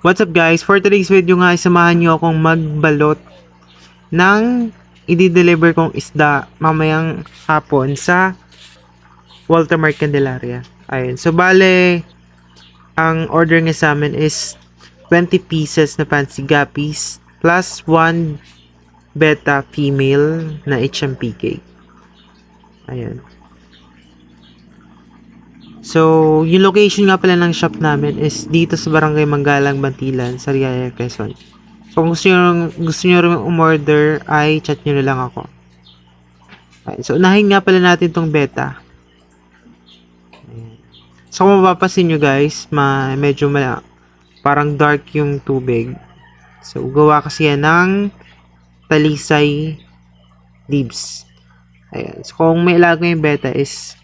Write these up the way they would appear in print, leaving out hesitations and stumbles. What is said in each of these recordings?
What's up guys? For today's video nga, samahan nyo akong magbalot ng i-deliver kong isda mamayang hapon sa Walter Mart Candelaria. Ayun. So, bale, ang order nga sa amin is 20 pieces na fancy guppies plus 1 beta female na HMPK. Ayun. So, yung location nga pala ng shop namin is dito sa Barangay Manggalang, Bantilan, Sariaya, Quezon. So, kung gusto nyo rin umorder, ay chat nyo na lang ako. Okay, so, unahin nga pala natin tong beta. So, kung mapapasin nyo guys, medyo parang dark yung tubig. So, gawa kasi yan ng talisay leaves. Ayan. So, kung may ilagay yung beta is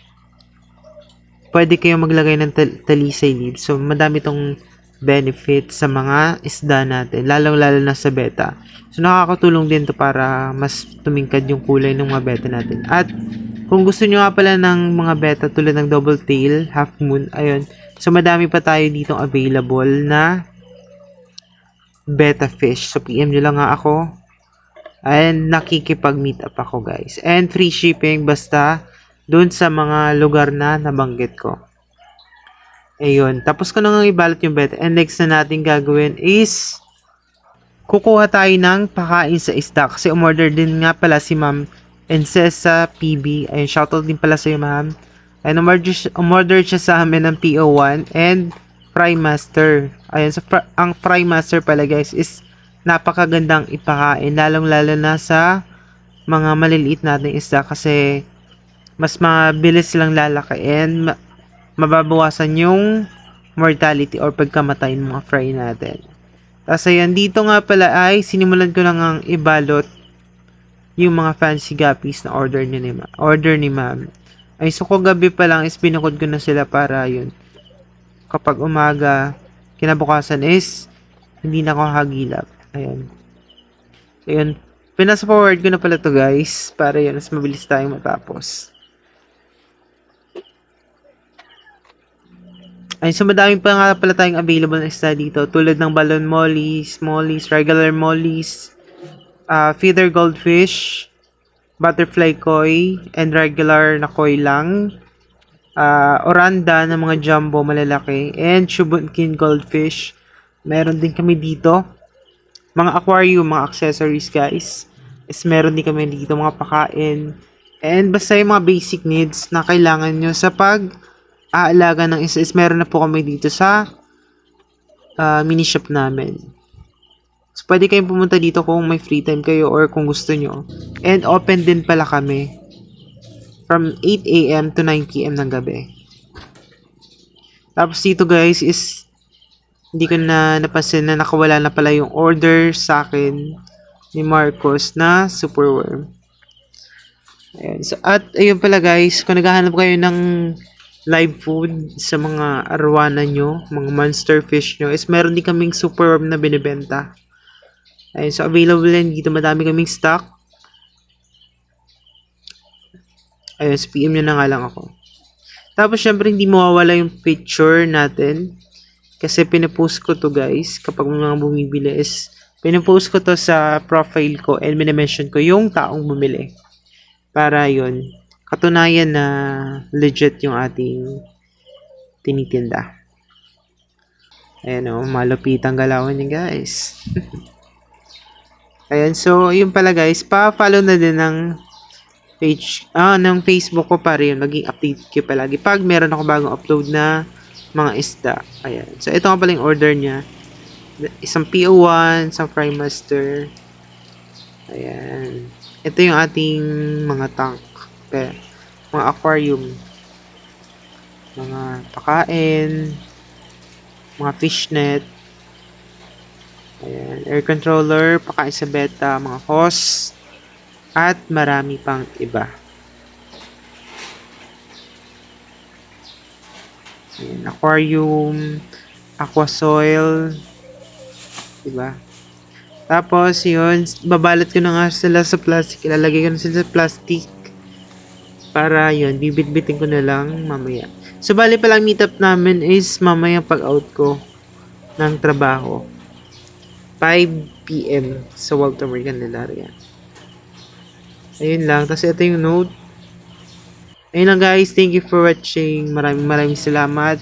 pwede kayong maglagay ng talisay leaves. So, madami tong benefit sa mga isda natin, lalong-lalo na sa beta. So, nakakatulong din to para mas tumingkad yung kulay ng mga beta natin. At, kung gusto nyo nga pala ng mga beta tulad ng double tail, half moon, ayun. So, madami pa tayo ditong available na beta fish. So, PM nyo lang nga ako. And, nakikipag-meet up ako, guys. And, free shipping basta doon sa mga lugar na nabanggit ko. Ayun. Tapos ko na nga ibalot yung beta. And next na natin gagawin is kukuha tayo ng pakain sa isda. Kasi umorder din nga pala si Ma'am Encesa PB. Ayun. Shoutout din pala sa'yo, Ma'am. And umorder siya sa amin ng PO1 and Fry Master. Ayun. So, ang Fry Master pala guys is napakagandang ipakain. Lalong-lalo na sa mga maliliit nating isda. Kasi mas mabilis silang lalaki and mababawasan yung mortality or pagkamatay ng mga fry natin. Tapos ayan, dito nga pala ay sinimulan ko lang ang ibalot yung mga fancy guppies na order ni ma'am. Ay, so kagabi pa lang is binukod ko na sila para yun. Kapag umaga, kinabukasan is hindi na ako hagilap. Ayan. So yun, pinasa-forward ko na pala to guys para yun, mas mabilis tayong matapos. Ay, so madami pa nga pala tayong available na isda dito. Tulad ng balon mollies, regular mollies, feather goldfish, butterfly koi, and regular na koi lang. Oranda na mga jumbo malalaki, and shubunkin goldfish. Meron din kami dito. Mga aquarium, mga accessories guys. Is meron din kami dito mga pakain. And basta yung mga basic needs na kailangan nyo sa aalaga ng isa is meron na po kami dito sa mini shop namin. So, pwede kayong pumunta dito kung may free time kayo or kung gusto nyo. And open din pala kami from 8 AM to 9 PM ng gabi. Tapos dito guys is hindi ko na napansin na nakawala na pala yung order sa akin ni Marcos na superworm. Ayan. So, at ayun pala guys, kung naghahanap kayo ng live food sa mga arwana nyo, mga monster fish nyo, is meron din kaming superworm na binibenta. Ayun, so available din dito, madami kaming stock. Ayun, so PM nyo na nga lang ako. Tapos syempre hindi mawawala yung picture natin. Kasi pinupost ko to guys, kapag mga bumibili is, pinupost ko to sa profile ko and minimension ko yung taong bumili. Para yun, katunayan na legit yung ating tinitinda. Ayan o, malupit ang galawan niya guys. Ayan, so yun pala guys, pa-follow na din ng page, ng Facebook ko para yun, maging update ko palagi pag meron ako bagong upload na mga isda. Ayan, so ito nga pala yung order niya. Isang PO1, isang Fry Master. Ayan. Ito yung ating mga tank. Mga aquarium, mga pakain, mga fishnet, ayan, air controller, pakain sa beta, mga hose, at marami pang iba. Ayan, aquarium, aquasoil, diba? Tapos yun, babalot ko na nga sila sa plastic, ilalagay ko na sila sa plastic. Para yun, bibit-bitin ko na lang mamaya. So, bali palang meetup namin is mamaya pag out ko. ng trabaho. 5 p.m. sa Walter Mer Candelaria. Ayun lang. Tapos ito yung note. Ayun lang guys. Thank you for watching. Maraming salamat.